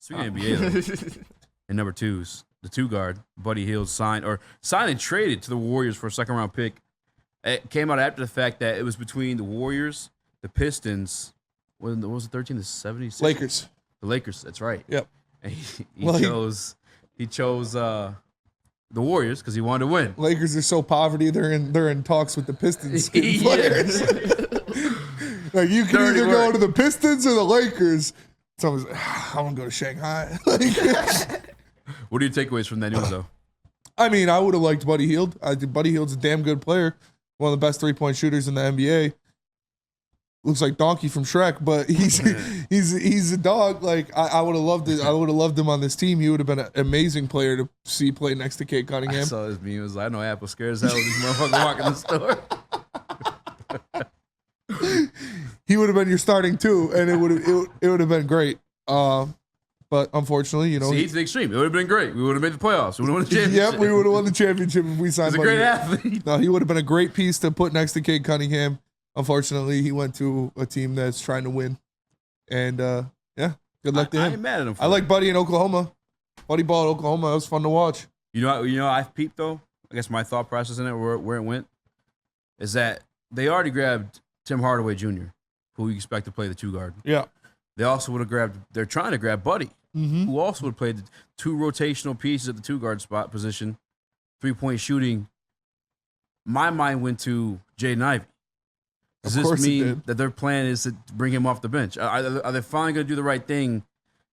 Speaking of NBA, and number twos, the two guard, Buddy Hield signed and traded to the Warriors for a second-round pick. It came out after the fact that it was between the Warriors, the Pistons, what was it, 13 to 76? Lakers. The Lakers, that's right. Yep. And he chose the Warriors because he wanted to win. Lakers are so poverty, they're in talks with the Pistons players. Like, you can either go to the Pistons or the Lakers. Someone's like, I want to go to Shanghai. What are your takeaways from that news, though? I mean, I would have liked Buddy Hield. I think Buddy Hield's a damn good player. One of the best three-point shooters in the NBA. Looks like Donkey from Shrek, but he's a dog. Like, I would have loved it. I would have loved him on this team. He would have been an amazing player to see play next to Cade Cunningham. I saw his meme. It was like, I know Apple scares hell with this motherfucker walking the store. He would have been your starting two, and it would have been great. But unfortunately, he's the extreme. It would have been great. We would have made the playoffs. We would have won the championship. Yep, we would have won the championship if we signed. He's a great athlete. No, he would have been a great piece to put next to Cade Cunningham. Unfortunately, he went to a team that's trying to win, and good luck to him. I ain't mad at him. I like Buddy in Oklahoma. Buddy ball at Oklahoma. It was fun to watch. You know, I've peeped though. I guess my thought process in it, where it went, is that they already grabbed Tim Hardaway Jr., who you expect to play the two guard. Yeah. They also would have grabbed. They're trying to grab Buddy, who also would have played the two rotational pieces at the two guard spot position, 3-point shooting. My mind went to Jaden Ivey. Does this mean that their plan is to bring him off the bench? Are they finally going to do the right thing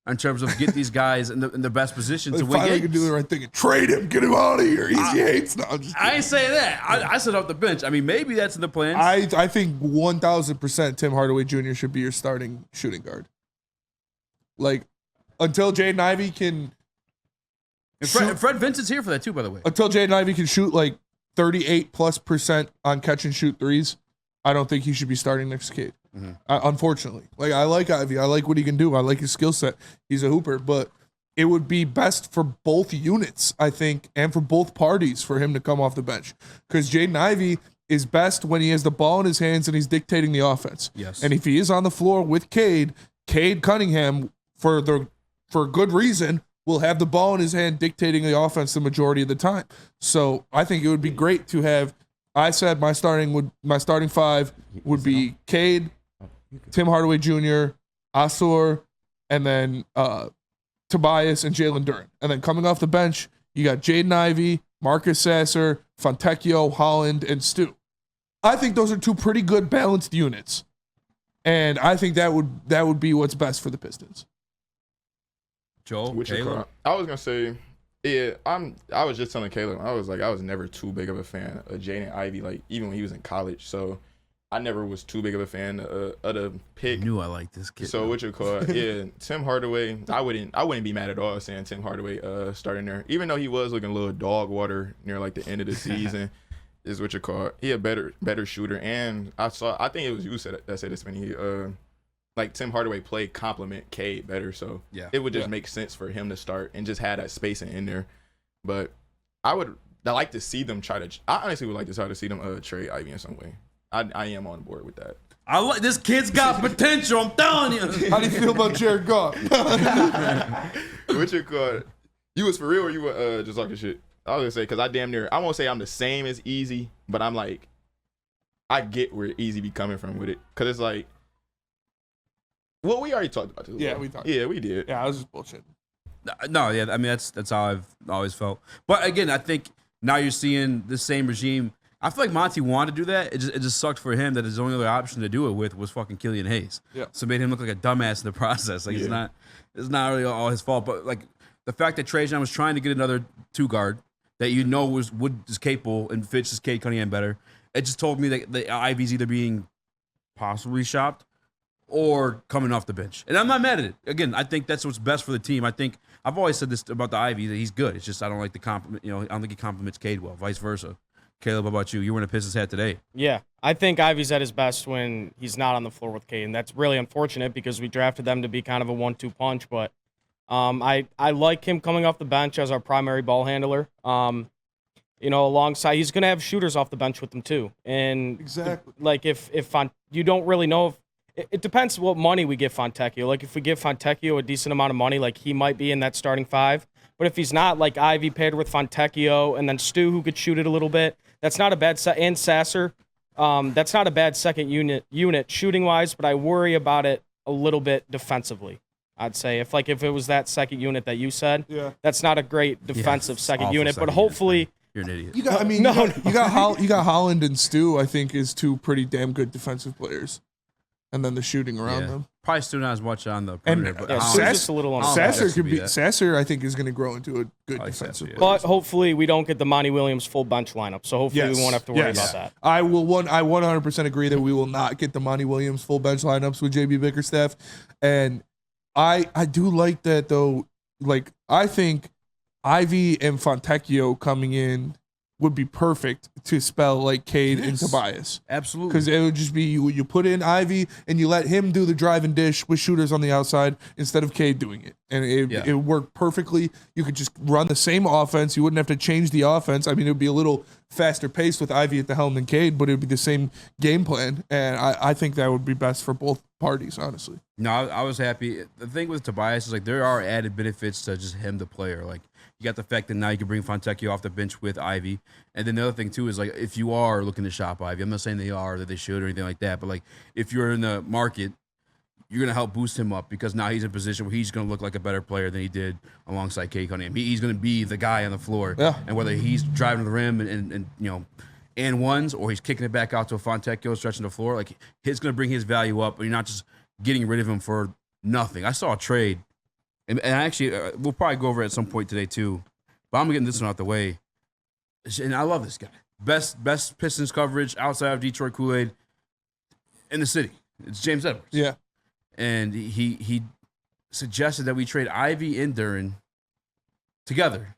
in terms of get these guys in the best position to win games? Finally going to do the right thing and trade him, get him out of here. He hates. No, I ain't saying that. I said off the bench. I mean, maybe that's in the plans. I think 1,000% Tim Hardaway Jr. should be your starting shooting guard. Like, until Jaden Ivey can. And Fred Vincent's here for that too, by the way. Until Jaden Ivey can shoot like 38+% on catch and shoot threes, I don't think he should be starting next to Cade. Unfortunately. Like, I like Ivey. I like what he can do. I like his skill set. He's a hooper. But it would be best for both units, I think, and for both parties for him to come off the bench. Because Jaden Ivey is best when he has the ball in his hands and he's dictating the offense. Yes. And if he is on the floor with Cade Cunningham, for good reason, will have the ball in his hand dictating the offense the majority of the time. So I think it would be great to have. I said my starting five would be Cade, Tim Hardaway Jr., Asur, and then Tobias and Jalen Duren. And then coming off the bench, you got Jaden Ivey, Marcus Sasser, Fontecchio, Holland, and Stu. I think those are two pretty good balanced units. And I think that would be what's best for the Pistons. Joel, I was gonna say, yeah, I was just telling Caleb, I was never too big of a fan of Jaden Ivey, like even when he was in college. So I never was too big of a fan of the pick. I knew I liked this kid. So what you call Tim Hardaway, I wouldn't be mad at all saying Tim Hardaway starting there, even though he was looking a little dog water near like the end of the season. Is what you call he a better shooter, and I think it was you that said this when he like Tim Hardaway played complement Cade better, so it would just make sense for him to start and just have that spacing in there. But I like to see them I honestly would like to try to see them trade Ivey in some way. I am on board with that. I like this kid's got potential. I'm telling you. How do you feel about Jared Goff? What you call you was for real or you were just talking shit? I was gonna say because I won't say I'm the same as Easy, but I'm like I get where Easy be coming from with it because it's like. Well, we already talked about this. Yeah, we talked. Yeah, we did. Yeah, I was just bullshit. No, yeah, I mean that's how I've always felt. But again, I think now you're seeing the same regime. I feel like Monty wanted to do that. It just sucked for him that his only other option to do it with was fucking Killian Hayes. Yeah. So it made him look like a dumbass in the process. Like it's not really all his fault. But like the fact that Trajan was trying to get another two guard that is capable and fits his Cade Cunningham better. It just told me that the Ivey's either being possibly shopped or coming off the bench. And I'm not mad at it. Again, I think that's what's best for the team. I think I've always said this about the Ivey, that he's good. It's just I don't like the compliment. I don't think he compliments Cade well, vice versa. Caleb, how about you? You were in a Pistons hat today. Yeah, I think Ivey's at his best when he's not on the floor with Cade, and that's really unfortunate because we drafted them to be kind of a 1-2 punch, but I like him coming off the bench as our primary ball handler. Alongside, he's going to have shooters off the bench with him too. And exactly, like if you don't really know it depends what money we give Fontecchio. Like, if we give Fontecchio a decent amount of money, like, he might be in that starting 5. But if he's not, like Ivey paired with Fontecchio and then Stu, who could shoot it a little bit, that's not a bad and Sasser. That's not a bad second unit shooting wise, but I worry about it a little bit defensively. I'd say if it was that second unit that you said, that's not a great defensive second unit. But hopefully, you're an idiot. You got Holland and Stu. I think is 2 pretty damn good defensive players, and then the shooting around them. Probably still not as much on the perimeter, but just a little on Sasser, I think, is going to grow into a good defensive player. But hopefully we don't get the Monty Williams full bench lineup. So hopefully we won't have to worry about that. I 100% agree that we will not get the Monty Williams full bench lineups with JB Bickerstaff. And I do like that, though. Like, I think Ivey and Fontecchio coming in would be perfect to spell like Cade and Tobias. Absolutely. Because it would just be you put in Ivey and you let him do the drive and dish with shooters on the outside instead of Cade doing it. And it worked perfectly. You could just run the same offense. You wouldn't have to change the offense. I mean, it would be a little faster paced with Ivey at the helm than Cade, but it would be the same game plan. And I think that would be best for both parties, honestly. No, I was happy. The thing with Tobias is, like, there are added benefits to just him, the player. Like, you got the fact that now you can bring Fontecchio off the bench with Ivey. And then the other thing, too, is, like, if you are looking to shop Ivey, I'm not saying they are, that they should or anything like that, but, like, if you're in the market, you're going to help boost him up because now he's in a position where he's going to look like a better player than he did alongside Cade Cunningham. He's going to be the guy on the floor. Yeah. And whether he's driving to the rim and you know, and ones, or he's kicking it back out to a Fontecchio stretching the floor, like, it's going to bring his value up, but you're not just getting rid of him for nothing. I saw a trade, and actually, we'll probably go over it at some point today, too. But I'm getting this one out the way. And I love this guy. Best Pistons coverage outside of Detroit Kool-Aid in the city. It's James Edwards. Yeah. And he suggested that we trade Ivey and Duren together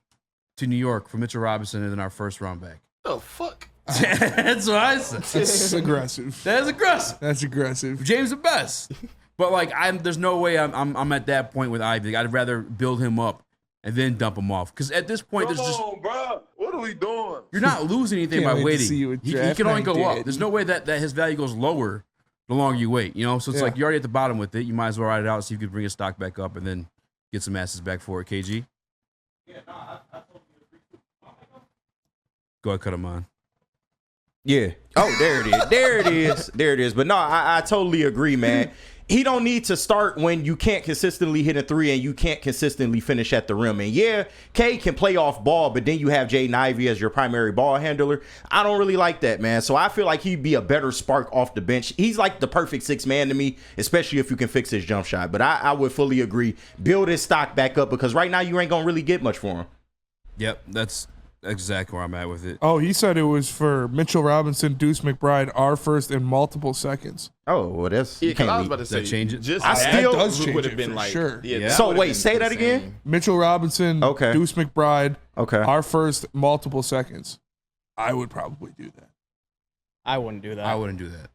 to New York for Mitchell Robinson and then our first round back. Oh, fuck. That's what I said. That's aggressive. That is aggressive. That's aggressive. James the best. But, like, there's no way I'm at that point with Ivey. I'd rather build him up and then dump him off. Because at this point, Come on, bro. What are we doing? You're not losing anything by waiting. He can only go up. There's no way that his value goes lower the longer you wait. You know, so it's like you're already at the bottom with it. You might as well ride it out, see if you can bring his stock back up, and then get some asses back for it. KG. Yeah, no, I totally agree. Go ahead, cut him on. Yeah. Oh, there it is. There it is. There it is. But no, I totally agree, man. He don't need to start when you can't consistently hit a 3 and you can't consistently finish at the rim. And yeah, K can play off ball, but then you have Jaden Ivey as your primary ball handler. I don't really like that, man. So I feel like he'd be a better spark off the bench. He's like the perfect 6 man to me, especially if you can fix his jump shot. But I would fully agree. Build his stock back up because right now you ain't going to really get much for him. Yep, that's exactly where I'm at with it. Oh, he said it was for Mitchell Robinson, Deuce McBride, our first in multiple seconds. Oh, well, that's Yeah, because I was about to say, that change it? just I still- that does change would it have been for like, sure. Yeah. So would've wait, been say that insane. again? Mitchell Robinson, Okay. Deuce McBride, Okay. our first multiple seconds. I would probably do that. I wouldn't do that. I wouldn't do that.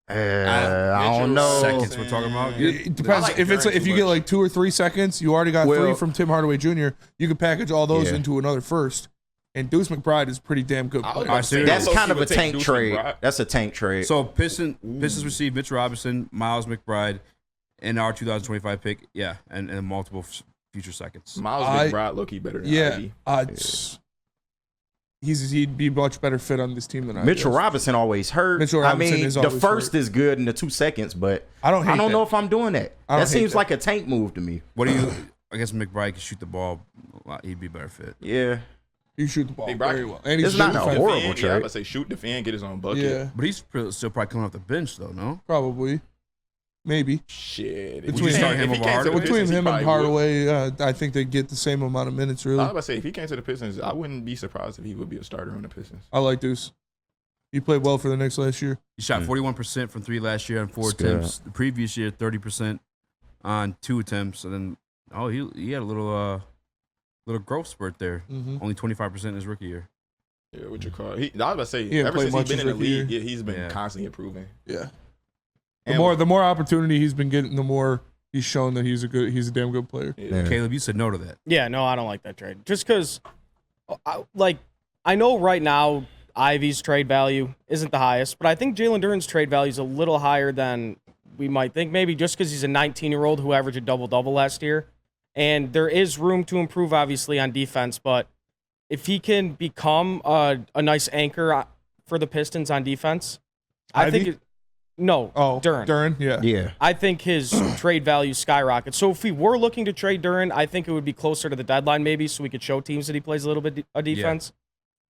I don't know. Seconds we're talking about. It depends. like If it's Duren if too you get much. like 2 or 3 seconds, you already got Well- 3 from Tim Hardaway Jr. You could package all those Yeah. into another first. And Deuce McBride is a pretty damn good I was player. about to say, That's low-key kind of a would take tank Deuce trade. McBride. That's a tank trade. So Pistons received Mitch Robinson, Miles McBride, and our 2025 pick. Yeah, and multiple future seconds. Miles I- McBride low-key better than Yeah, Ivey. he'd be much better fit on this team than I Mitchell is. Robinson always hurt. Mitchell Robinson I mean, is the always first hurt. is good in the 2 seconds, but I don't hate know that. if I'm doing that. I don't That hate seems that. like a tank move to me. What do you? I guess McBride can shoot the ball a lot. He'd be a better fit. Yeah. You shoot the ball Big very Brock- well. And he's It's not defensive. a horrible Yeah, I was trade. about to say shoot, defend, get his own bucket. Yeah, But he's still probably coming off the bench, though, no? probably. Maybe. Shit. Between- If he start came- him if he over came to the Hardaway? Between Pistons, he him and probably would. Hardaway, I think they get the same amount of minutes, I really. was about to say, if he came to the Pistons, I wouldn't be surprised if he would be a starter on the Pistons. I like Deuce. He played well for the Knicks last year. He shot 41% from 3 last year on 4 That's good. attempts. The previous year, 30% on 2 attempts. And then, he had a little growth spurt there. Mm-hmm. Only 25% in his rookie year. Yeah, what you call it? I was about to say, He didn't ever play since he's much been in his the rookie league, he's been Yeah. constantly improving. Yeah. And- The more opportunity he's been getting, the more he's shown that he's a damn good player. Yeah. Caleb, you said no to that. Yeah, no, I don't like that trade. Just because, I know right now Ivey's trade value isn't the highest, but I think Jalen Duren's trade value is a little higher than we might think, maybe just because he's a 19-year-old who averaged a double-double last year. And there is room to improve, obviously, on defense. But if he can become a nice anchor for the Pistons on defense, I Ivey? think Duren. Duren, yeah. Yeah. I think his trade value skyrockets. So if we were looking to trade Duren, I think it would be closer to the deadline maybe, so we could show teams that he plays a little bit of defense.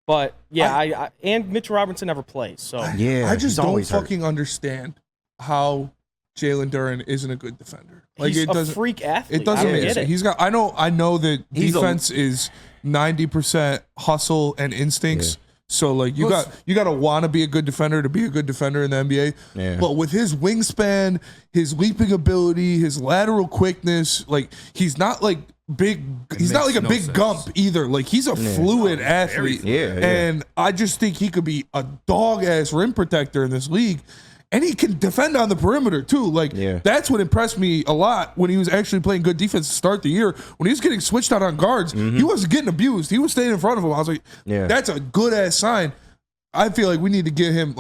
But yeah, and Mitchell Robinson never plays. So Yeah. I just he's don't always hurt. fucking understand how Jalen Duren isn't a good defender. Like he's it a doesn't freak athlete. It doesn't I don't make get sense. it. He's got. I know that He's a- defense is 90% hustle and instincts. So like you got to want to be a good defender to be a good defender in the NBA. Yeah. But with his wingspan, his leaping ability, his lateral quickness, like he's not like big. He's not like makes a no big sense. gump either. Like he's a fluid athlete. Yeah, yeah. And I just think he could be a dog ass rim protector in this league. And he can defend on the perimeter too. Like that's what impressed me a lot when he was actually playing good defense to start the year. When he was getting switched out on guards, he wasn't getting abused. He was staying in front of him. I was like, that's a good ass sign. I feel like we need to get him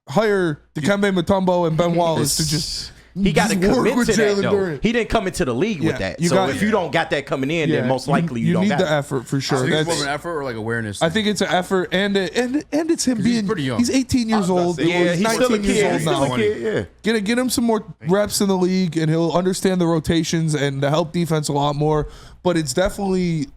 hire Dikembe Mutombo and Ben Wallace to just He got to work commit with to that, Jalen though. Duren. He didn't come into the league with that. you So got- if you don't got that coming in, then most likely you don't need got the it. effort for I sure. think it's more That's, of an effort or like awareness. I think it's an effort and it's him he's being pretty young. He's 18 years old. say, Yeah, he's he's still a 19 years kid. old He's still now. a kid, yeah. Get him some more reps in the league, and he'll understand the rotations and the help defense a lot more. But it's definitely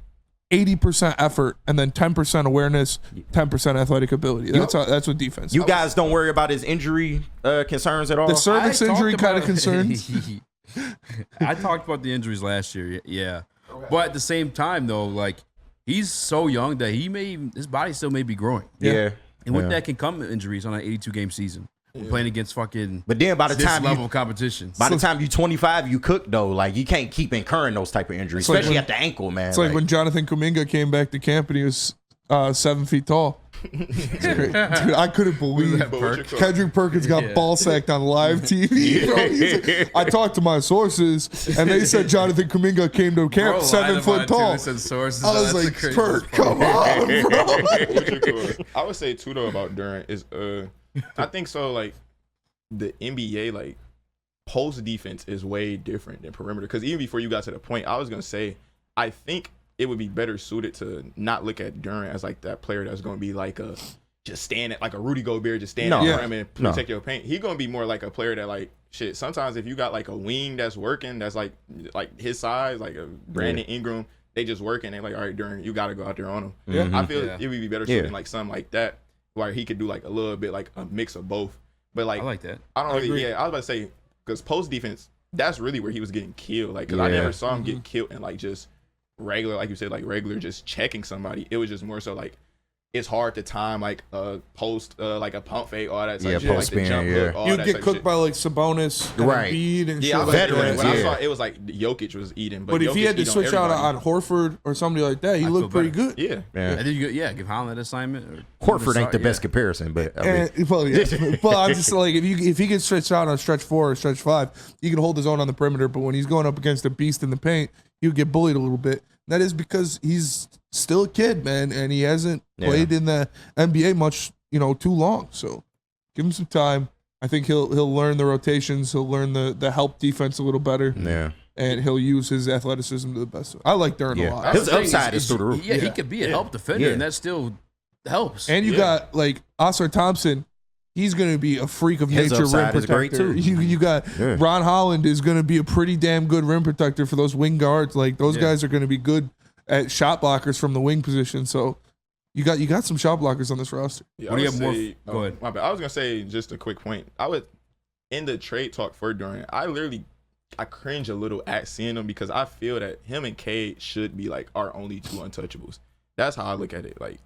80% effort and then 10% awareness, 10% athletic ability. That's what defense. You is. guys don't worry about his injury concerns at all? The cervix I injury talked kind of about- concerns. I talked about the injuries last year, yeah. But at the same time, though, like he's so young that his body still may be growing. Yeah. And with Yeah. that can come injuries on an 82-game season. We're playing against fucking But then by the this time level you of competition. by the time you 25, you cook though. Like you can't keep incurring those type of injuries, like especially when- at the ankle, man. It's like when Jonathan Kuminga came back to camp and he was 7 feet tall. It's great. Dude, I couldn't believe But what's your call? Kendrick Perkins got ball sacked on live TV. Bro. He's like, I talked to my sources and they said Jonathan Kuminga came to camp Bro, 7 foot tall. I was like, Perk, come on, bro. What's your call? I would say too though about Duren is I think so like the NBA like post defense is way different than perimeter because even before you got to the point I was gonna say I think it would be better suited to not look at Duren as like that player that's gonna be like a just stand at like a Rudy Gobert just stand at the rim and protect your paint. He gonna be more like a player that like shit. Sometimes if you got like a wing that's working that's like his size like a Brandon Ingram, they just working and like all right Duren you got to go out there on him. Yeah. I feel it would be better suited like something like that where he could do like a little bit like a mix of both. But like I like that. I don't really I was about to say because post defense that's really where he was getting killed like because I never saw him get killed and like just regular like you said like regular just checking somebody. It was just more so like it's hard to time like a post like a pump fake all that type shit like the post-spin, jump hook all You'd that get type cooked shit. by like Sabonis and Right. Embiid and shit Yeah, I was like like, veterans, when I yeah. saw it was like Jokic was eating But if he Jokic had to eat on switch out everybody. on Horford or somebody like that, he looked feel pretty better. good. yeah I think give Holland that assignment. Horford ain't the best comparison, but I mean, And, well, yeah. But I'm just like if he gets stretched out on stretch 4 or stretch 5, he can hold his own on the perimeter. But when he's going up against a beast in the paint, he would get bullied a little bit. That is because he's still a kid, man, and he hasn't played in the NBA much, too long. So give him some time. I think he'll learn the rotations. He'll learn the help defense a little better. yeah. And he'll use his athleticism to the best. I like Duren a lot. His upside is through the roof. Yeah, he could be a help defender, Yeah. and that still helps. And you got like Oscar Thompson. He's going to be a freak of His nature rim upside is protector. great, too. You got Yeah. Ron Holland is going to be a pretty damn good rim protector for those wing guards. Like those guys are going to be good at shot blockers from the wing position. So you got some shot blockers on this roster. Yeah, What do I you would have more say- f- go ahead. My bad. I was gonna say just a quick point. I would in the trade talk for Duren. I cringe a little at seeing him because I feel that him and Cade should be like our only two untouchables. That's how I look at it. Like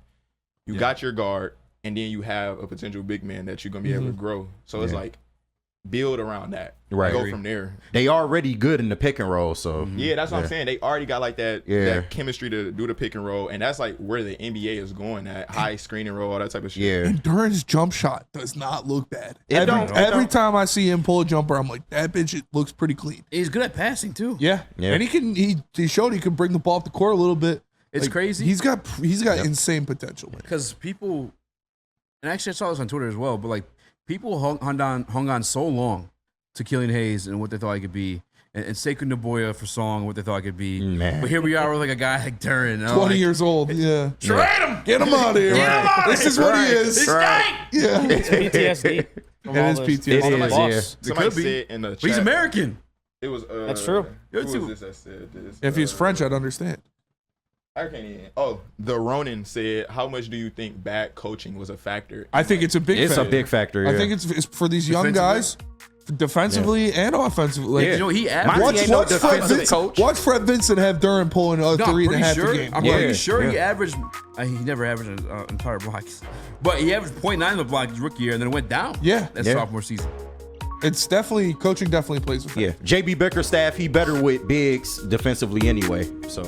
you got your guard, and then you have a potential big man that you're gonna be able to grow. So it's like build around that. Right. Go from there. They already good in the pick and roll, so Yeah, that's what I'm saying. They already got like that chemistry to do the pick and roll, and that's like where the NBA is going at high screen and roll, all that type of shit. yeah. And Duren's jump shot does not look bad. don't. Every time I see him pull a jumper, I'm like, that bitch it looks pretty clean. He's good at passing too. Yeah. Yeah. And he showed he could bring the ball up the court a little bit. It's Like, crazy. He's got insane potential. Man. Because people, and actually I saw this on Twitter as well, but like people hung on so long to Killian Hayes and what they thought he could be, and Sekou Naboya for Song and what they thought he could be. Man. But here we are with like a guy like Duren. 20 years old. Yeah. Trade him. Get him out of here. Get him out of This here. is what he is. He's Right. Yeah. It's PTSD. from It all is this. PTSD. It All the is, loss. yeah. Somebody could be. said in the But he's chat, American. It was That's true. Who You're too- was this that said this? If he's French, I'd understand. I can't even. Oh, the Ronin said, "How much do you think bad coaching was a factor?" I think it's a big It's factor. a big factor. Yeah. I think it's for these young guys, defensively and offensively. Like, Yeah. You know, he Monty averaged. ain't no defensive coach. Watch Fred Vincent have Duren pulling a No, I'm 3.5 pretty a sure. game. I'm Yeah. pretty sure he Yeah. averaged. He never averaged an entire block, but he averaged 0.9 of the block his rookie year, and then it went down. Yeah. That Yeah. sophomore season. It's definitely coaching. Definitely plays with it. Yeah, JB Bickerstaff, he better with bigs defensively anyway. So